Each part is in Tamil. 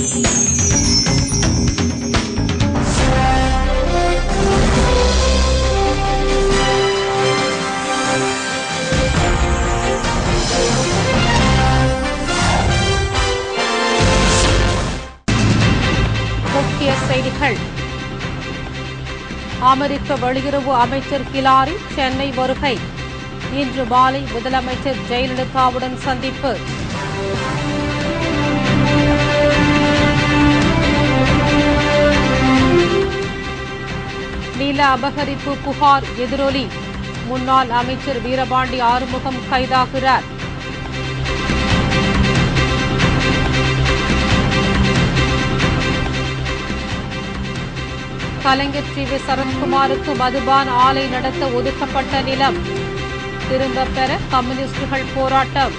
முக்கிய செய்திகள். அமெரிக்க வெளியுறவு அமைச்சர் ஹிலாரி சென்னை வருகை. இன்று மாலை முதலமைச்சர் ஜெயலலிதாவுடன் சந்திப்பு. நில அபகரிப்பு புகார் எதிரொலி. முன்னாள் அமைச்சர் வீரபாண்டி ஆறுமுகம் கைதாகிறார். கலைஞர் டிவி சரத்குமாருக்கு மதுபான ஆலை நடத்த ஒதுக்கப்பட்ட நிலம் திரும்பப் பெற கம்யூனிஸ்டுகள் போராட்டம்.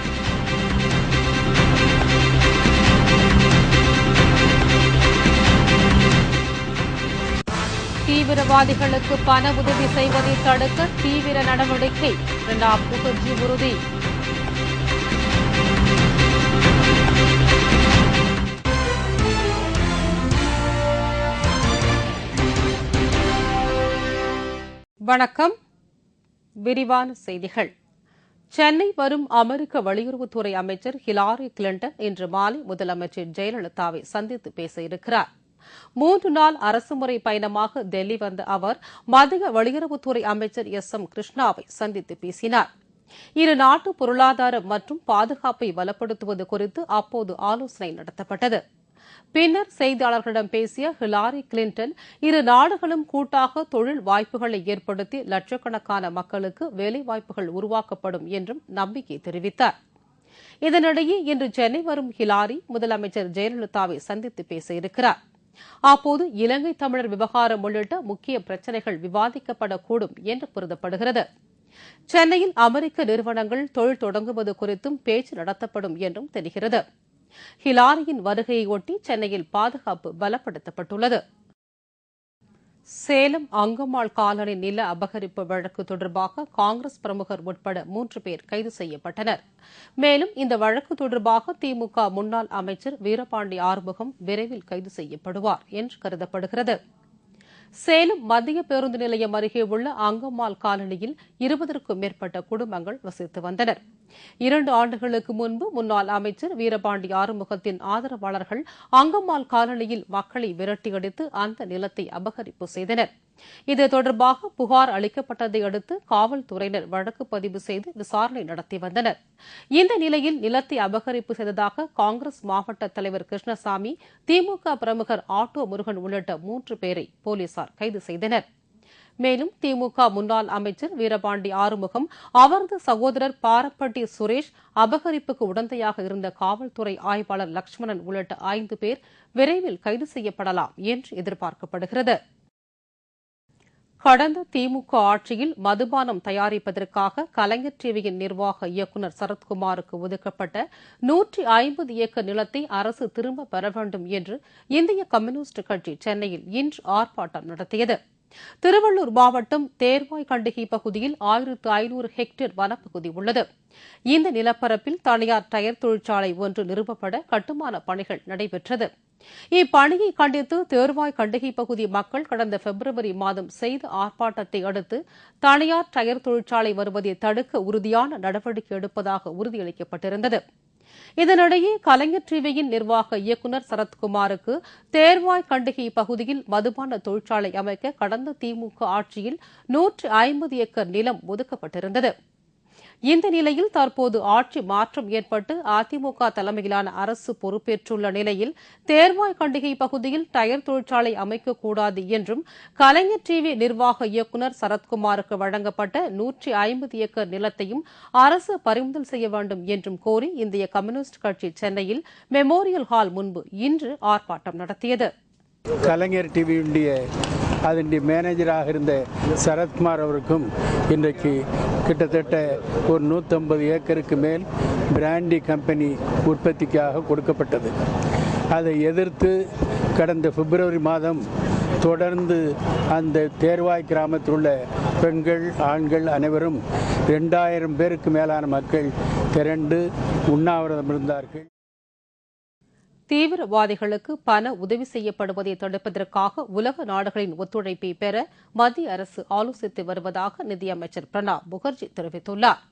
தீவிரவாதிகளுக்கு பண உதவி செய்வதை தடுக்க தீவிர நடவடிக்கை. பிரணாப் முகர்ஜி உறுதி. வணக்கம். விரிவான செய்திகள். சென்னை வரும் அமெரிக்க வெளியுறவுத்துறை அமைச்சர் ஹிலாரி கிளின்டன் இன்று மாலை முதலமைச்சர் ஜெயலலிதாவை சந்தித்து பேச இருக்கிறார். 3 நாள் அரசுமுறை பயணமாக டெல்லி வந்த அவர் மத்திய வெளியுறவுத்துறை அமைச்சர் எம் கிருஷ்ணாவை சந்தித்து பேசினார். இரு நாட்டு பொருளாதாரம் மற்றும் பாதுகாப்பை பலப்படுத்துவது குறித்து அப்போது ஆலோசனை நடத்தப்பட்டது. பின்னர் செய்தியாளர்களிடம் பேசிய ஹிலாரி கிளின்டன் இரு நாடுகளும் கூட்டாக தொழில் வாய்ப்புகளை ஏற்படுத்தி லட்சக்கணக்கான மக்களுக்கு வேலைவாய்ப்புகள் உருவாக்கப்படும் என்றும் நம்பிக்கை தெரிவித்தார். இதனிடையே இன்று சென்னை வரும் ஹிலாரி முதலமைச்சர் ஜெயலலிதாவை சந்தித்து பேச இருக்கிறார். அப்போது இலங்கை தமிழர் விவகாரம் உள்ளிட்ட முக்கிய பிரச்சினைகள் விவாதிக்கப்படக்கூடும் என்று கருதப்படுகிறது. சென்னையில் அமெரிக்க நிறுவனங்கள் தொழில் தொடங்குவது குறித்தும் பேச்சு நடத்தப்படும் என்றும் தெரிகிறது. ஹிலாரியின் வருகையொட்டி சென்னையில் பாதுகாப்பு பலப்படுத்தப்பட்டுள்ளது. சேலம் அங்கம்மாள் காலனி நில அபகரிப்பு வழக்கு தொடர்பாக காங்கிரஸ் பிரமுகர் உட்பட 3 பேர் கைது செய்யப்பட்டனர். மேலும் இந்த வழக்கு தொடர்பாக திமுக முன்னாள் அமைச்சர் வீரபாண்டி ஆறுமுகம் விரைவில் கைது செய்யப்படுவார் என்று கருதப்படுகிறது. சேலம் மத்திய பேருந்து நிலையம் அருகே உள்ள அங்கம்மாள் காலனியில் 20க்கும் மேற்பட்ட குடும்பங்கள் வசித்து வந்தனர். 2 ஆண்டுகளுக்கு முன்பு முன்னாள் அமைச்சர் வீரபாண்டி ஆறுமுகத்தின் ஆதரவாளர்கள் அங்கம்மாள் காலனியில் மக்களை விரட்டியடித்து அந்த நிலத்தை அபகரிப்பு செய்தனர். இது தொடர்பாக புகார் அளிக்கப்பட்டதை அடுத்து காவல்துறையினர் வழக்கு பதிவு செய்து விசாரணை நடத்தி வந்தனர். இந்த நிலையில் நிலத்தை அபகரிப்பு செய்ததாக காங்கிரஸ் மாவட்ட தலைவர் கிருஷ்ணசாமி, திமுக பிரமுகர் ஆட்டோ முருகன் உள்ளிட்ட 3 பேரை போலீசார் கைது செய்தனர். மேலும் திமுக முன்னாள் அமைச்சர் வீரபாண்டி ஆறுமுகம், அவரது சகோதரர் பாரப்பட்டி சுரேஷ், அபகரிப்புக்கு உடந்தையாக இருந்த காவல்துறை ஆய்வாளர் லட்சுமணன் உள்ளிட்ட 5 பேர் விரைவில் கைது செய்யப்படலாம் என்று எதிர்பார்க்கப்படுகிறது. கடந்த திமுக ஆட்சியில் மதுபானம் தயாரிப்பதற்காக கலைஞர் டிவியின் நிர்வாக இயக்குநர் சரத்குமாருக்கு ஒதுக்கப்பட்ட 150 ஏக்கர் நிலத்தை அரசு திரும்பப் பெற வேண்டும் என்று இந்திய கம்யூனிஸ்ட் கட்சி சென்னையில் இன்று ஆர்ப்பாட்டம் நடத்தியது. திருவள்ளூர் மாவட்டம் தேர்வாய் கண்டிகை பகுதியில் 1500 ஹெக்டேர் வனப்பகுதி உள்ளது. இந்த நிலப்பரப்பில் தனியார் டயர் தொழிற்சாலை ஒன்று நிறுவப்பட கட்டுமான பணிகள் நடைபெற்றது. இப்பணியை கண்டித்து தேர்வாய் கண்டிகை பகுதி மக்கள் கடந்த பிப்ரவரி மாதம் செய்த ஆர்ப்பாட்டத்தை அடுத்து தனியார் டயர் தொழிற்சாலை வருவதை தடுக்க உறுதியான நடவடிக்கை எடுப்பதாக உறுதியளிக்கப்பட்டிருந்தது. இதனிடையே கலைஞர் டிவியின் நிர்வாக இயக்குநர் சரத்குமாருக்கு தேர்வாய் கண்டிகை பகுதியில் மதுபான தொழிற்சாலை அமைக்க கடந்த திமுக ஆட்சியில் 150 ஏக்கர் நிலம் ஒதுக்கப்பட்டிருந்தது. இந்த நிலையில் தற்போது ஆட்சி மாற்றம் ஏற்பட்டு அதிமுக தலைமையிலான அரசு பொறுப்பேற்றுள்ள நிலையில் தேர்வாய் கண்டிகை பகுதியில் டயர் தொழிற்சாலை அமைக்கக்கூடாது என்றும் கலைஞர் டிவி நிர்வாக இயக்குநர் சரத்குமாருக்கு வழங்கப்பட்ட 150 ஏக்கர் நிலத்தையும் அரசு பறிமுதல் செய்ய வேண்டும் என்றும் கோரி இந்திய கம்யூனிஸ்ட் கட்சி சென்னையில் மெமோரியல் ஹால் முன்பு இன்று ஆர்ப்பாட்டம் நடத்தியது. கலைஞர் டிவியுடைய அதனுடைய மேனேஜராக இருந்த சரத்குமார் அவருக்கும் இன்றைக்கு கிட்டத்தட்ட ஒரு 150 ஏக்கருக்கு மேல் பிராண்டி கம்பெனி உற்பத்திக்காக கொடுக்கப்பட்டது. அதை எதிர்த்து கடந்த பிப்ரவரி மாதம் தொடர்ந்து அந்த தேர்வாய் கிராமத்தில் உள்ள பெண்கள், ஆண்கள் அனைவரும் 2000 பேருக்கு மேலான மக்கள் திரண்டு உண்ணாவிரதம் இருந்தார்கள். தீவிரவாதிகளுக்கு பண உதவி செய்யப்படுவதை தடுப்பதற்காக உலக நாடுகளின் ஒத்துழைப்பை பெற மத்திய அரசு ஆலோசித்து வருவதாக நிதியமைச்சர் பிரணாப் முகர்ஜி தெரிவித்துள்ளார்.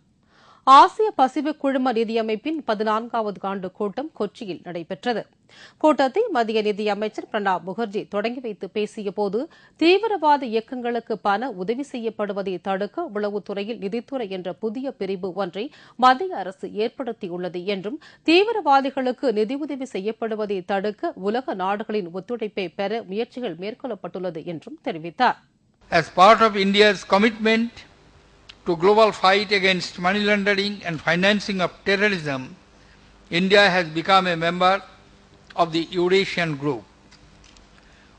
ஆசிய பசிபிக் குழும நிதியமைப்பின் 14வது ஆண்டு கூட்டம் கொச்சியில் நடைபெற்றது. கூட்டத்தை மத்திய நிதியமைச்சர் பிரணாப் முகர்ஜி தொடங்கி வைத்து பேசியபோது, தீவிரவாத இயக்கங்களுக்கு பண உதவி செய்யப்படுவதை தடுக்க உளவுத்துறையில் நிதித்துறை என்ற புதிய பிரிவு ஒன்றை மத்திய அரசு ஏற்படுத்தியுள்ளது என்றும், தீவிரவாதிகளுக்கு நிதியுதவி செய்யப்படுவதை தடுக்க உலக நாடுகளின் ஒத்துழைப்பை பெற முயற்சிகள் மேற்கொள்ளப்பட்டுள்ளது என்றும் தெரிவித்தார். As part of India's commitment to global fight against money laundering and financing of terrorism, India has become a member of the Eurasian Group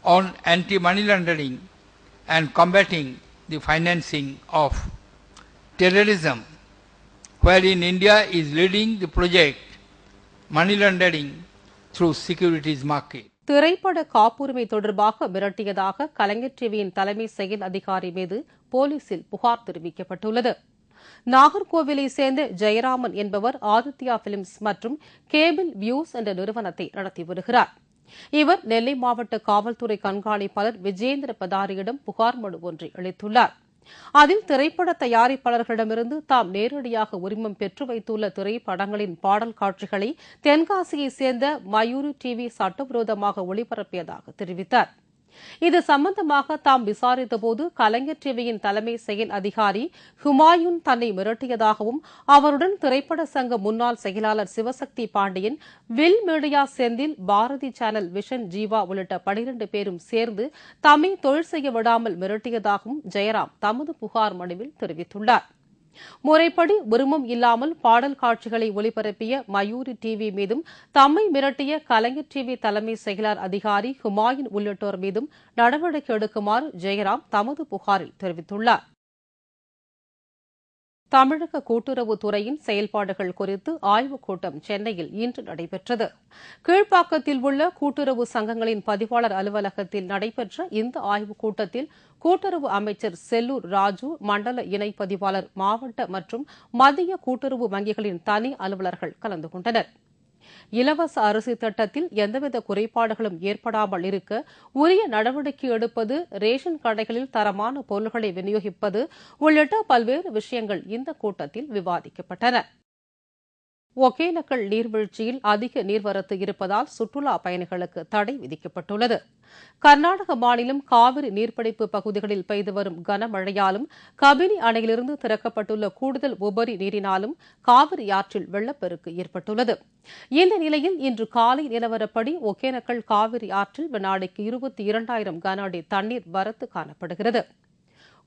on anti-money laundering and combating the financing of terrorism, wherein India is leading the project money laundering through securities market. திரைப்பட காப்புரிமை தொடர்பாக மிரட்டியதாக கலைஞர் டிவியின் தலைமை செயல் அதிகாரி மீது போலீசில் புகார் தெரிவிக்கப்பட்டுள்ளது. நாகர்கோவிலை சேர்ந்த ஜெயராமன் என்பவர் ஆதித்யா பிலிம்ஸ் மற்றும் கேபிள் வியூஸ் என்ற நிறுவனத்தை நடத்தி வருகிறார். இவர் நெல்லை மாவட்ட காவல்துறை கண்காணிப்பாளர் விஜேந்திர பதாரியிடம் புகார் மனு ஒன்றை அளித்துள்ளார். அதில் திரைப்பட தயாரிப்பாளர்களிடமிருந்து தாம் நேரடியாக உரிமம் பெற்று வைத்துள்ள திரைப்படங்களின் பாடல் காட்சிகளை தென்காசியைச் சேர்ந்த மயூரி டிவி சட்டவிரோதமாக ஒளிபரப்பியதாக தெரிவித்தார். இது சம்பந்தமாக தாம் விசாரித்தபோது கலைஞர் டிவியின் தலைமை செயல் அதிகாரி ஹுமாயூன் தன்னை மிரட்டியதாகவும், அவருடன் திரைப்பட சங்க முன்னாள் செயலாளர் சிவசக்தி பாண்டியன், வில் media Senthil, Bharathi channel vision Jeeva உள்ளிட்ட 12 பேரும் சேர்ந்து தம்மை தொழில் செய்ய விடாமல் மிரட்டியதாகவும் ஜெயராம் தமது புகார் மனுவில் தெரிவித்துள்ளார். முறைப்படி உரிமம் இல்லாமல் பாடல் காட்சிகளை ஒளிபரப்பிய மயூரி டிவி மீதும், தம்மை மிரட்டிய கலைஞர் டிவி தலைமை செயலர் அதிகாரி ஹுமாயூன் உள்ளிட்டோர் மீதும் நடவடிக்கை எடுக்குமாறு ஜெயராம் தமது புகாரில் தெரிவித்துள்ளார். தமிழக கூட்டுறவுத்துறையின் செயல்பாடுகள் குறித்து ஆய்வுக் கூட்டம் சென்னையில் இன்று நடைபெற்றது. கீழ்ப்பாக்கத்தில் உள்ள கூட்டுறவு சங்கங்களின் பதிவாளர் அலுவலகத்தில் நடைபெற்ற இந்த ஆய்வுக் கூட்டத்தில் கூட்டுறவு அமைச்சர் செல்லூர் ராஜு, மண்டல இணை பதிவாளர், மாவட்ட மற்றும் மத்திய கூட்டுறவு வங்கிகளின் தனி அலுவலர்கள் கலந்து கொண்டனர். இலவச அரிசி திட்டத்தில் எந்தவித குறைபாடுகளும் ஏற்படாமல் இருக்க உரிய நடவடிக்கை எடுப்பது, ரேஷன் கடைகளில் தரமான பொருட்களை விநியோகிப்பது உள்ளிட்ட பல்வேறு விஷயங்கள் இந்த கூட்டத்தில் விவாதிக்கப்பட்டன. ஒகேனக்கல் நீர்வீழ்ச்சியில் அதிக நீர்வரத்து இருப்பதால் சுற்றுலா பயணிகளுக்கு தடை விதிக்கப்பட்டுள்ளது. கர்நாடக மாநிலம் காவிரி நீர்பிடிப்பு பகுதிகளில் பெய்து வரும் கனமழையாலும், கபினி அணையிலிருந்து திறக்கப்பட்டுள்ள கூடுதல் உபரி நீரினாலும் காவிரி ஆற்றில் வெள்ளப்பெருக்கு ஏற்பட்டுள்ளது. இந்த நிலையில் இன்று காலை நிலவரப்படி ஒகேனக்கல் காவிரி ஆற்றில் வினாடிக்கு 22,000 கன அடி தண்ணீர் வரத்து காணப்படுகிறது.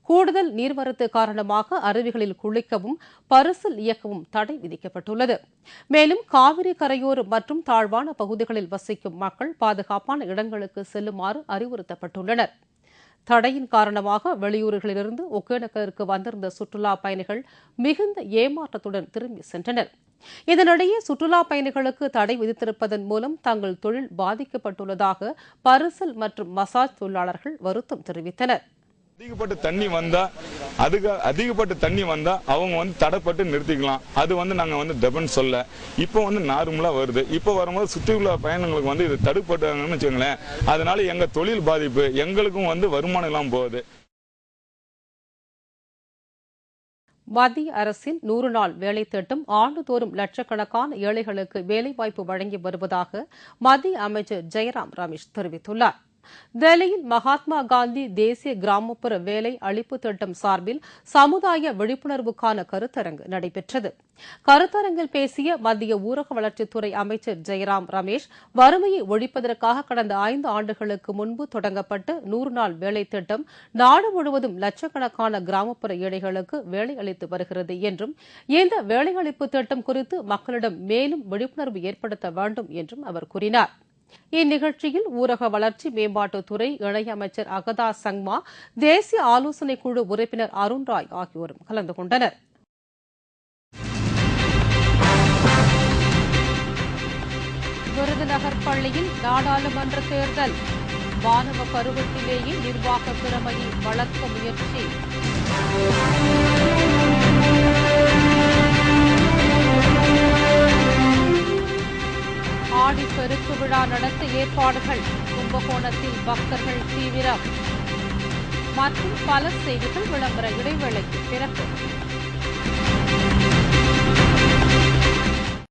கூடுதல் நீர்வரத்து காரணமாக அருவிகளில் குளிக்கவும், பரிசல் இயக்கவும் தடை விதிக்கப்பட்டுள்ளது. மேலும் காவிரி கரையோரம் மற்றும் தாழ்வான பகுதிகளில் வசிக்கும் மக்கள் பாதுகாப்பான இடங்களுக்கு செல்லுமாறு அறிவுறுத்தப்பட்டுள்ளனர். தடையின் காரணமாக வெளியூர்களிலிருந்து ஒகேனக்கலுக்கு வந்திருந்த சுற்றுலா பயணிகள் மிகுந்த ஏமாற்றத்துடன் திரும்பி சென்றனர். இதனிடையே சுற்றுலா பயணிகளுக்கு தடை விதித்திருப்பதன் மூலம் தங்கள் தொழில் பாதிக்கப்பட்டுள்ளதாக பரிசல் மற்றும் மசாஜ் தொழிலாளர்கள் வருத்தம் தெரிவித்தனர். அதிகப்பட்ட தண்ணி வந்தா அவங்க தடைப்பட்டு நிறுத்திக்கலாம். அது நாங்க டெபன் சொல்ல இப்போ நார்மலா வருது. இப்போ வரும்போது சுற்றியுள்ள பயணங்களுக்கு இது தடுப்பட்டாங்கன்னு வச்சுக்கோங்களேன். அதனால எங்க தொழில் பாதிப்பு, எங்களுக்கும் வருமானம் இல்லாம போகுது. மத்திய அரசின் 100 நாள் வேலை திட்டம் ஆண்டுதோறும் லட்சக்கணக்கான ஏழைகளுக்கு வேலைவாய்ப்பு வழங்கி வருவதாக மத்திய அமைச்சர் ஜெயராம் ரமேஷ் தெரிவித்துள்ளார். டெல்லியில் மகாத்மா காந்தி தேசிய கிராமப்புற வேலை அளிப்பு திட்டம் சார்பில் சமுதாய விழிப்புணர்வுக்கான கருத்தரங்கு நடைபெற்றது. கருத்தரங்கில் பேசிய மத்திய ஊரக வளர்ச்சித்துறை அமைச்சர் ஜெயராம் ரமேஷ், வறுமையை ஒழிப்பதற்காக கடந்த 5 ஆண்டுகளுக்கு முன்பு தொடங்கப்பட்ட 100 நாள் வேலை திட்டம் நாடு முழுவதும் லட்சக்கணக்கான கிராமப்புற ஏழைகளுக்கு வேலை அளித்து வருகிறது என்றும், இந்த வேலையளிப்பு திட்டம் குறித்து மக்களிடம் மேலும் விழிப்புணர்வு ஏற்படுத்த வேண்டும் என்றும் அவர் கூறினார். இந்நிகழ்ச்சியில் ஊரக வளர்ச்சி மேம்பாட்டுத்துறை இணையமைச்சர் அகதா சங்மா, தேசிய ஆலோசனைக் குழு உறுப்பினர் அருண்ராய் ஆகியோரும் கலந்து கொண்டனர். விருதுநகர் பள்ளியில் நாடாளுமன்ற தேர்தல், மாணவ பருவத்திலேயே நிர்வாக திறமையை வளர்க்க முயற்சி. ஆடிப்பெருக்கு விழா நடத்த ஏற்பாடுகள், கும்பகோணத்தில் பக்தர்கள் தீவிரம். மற்றும் பல செய்திகள் விளம்பர இடைவேளைக்கு பிறகு.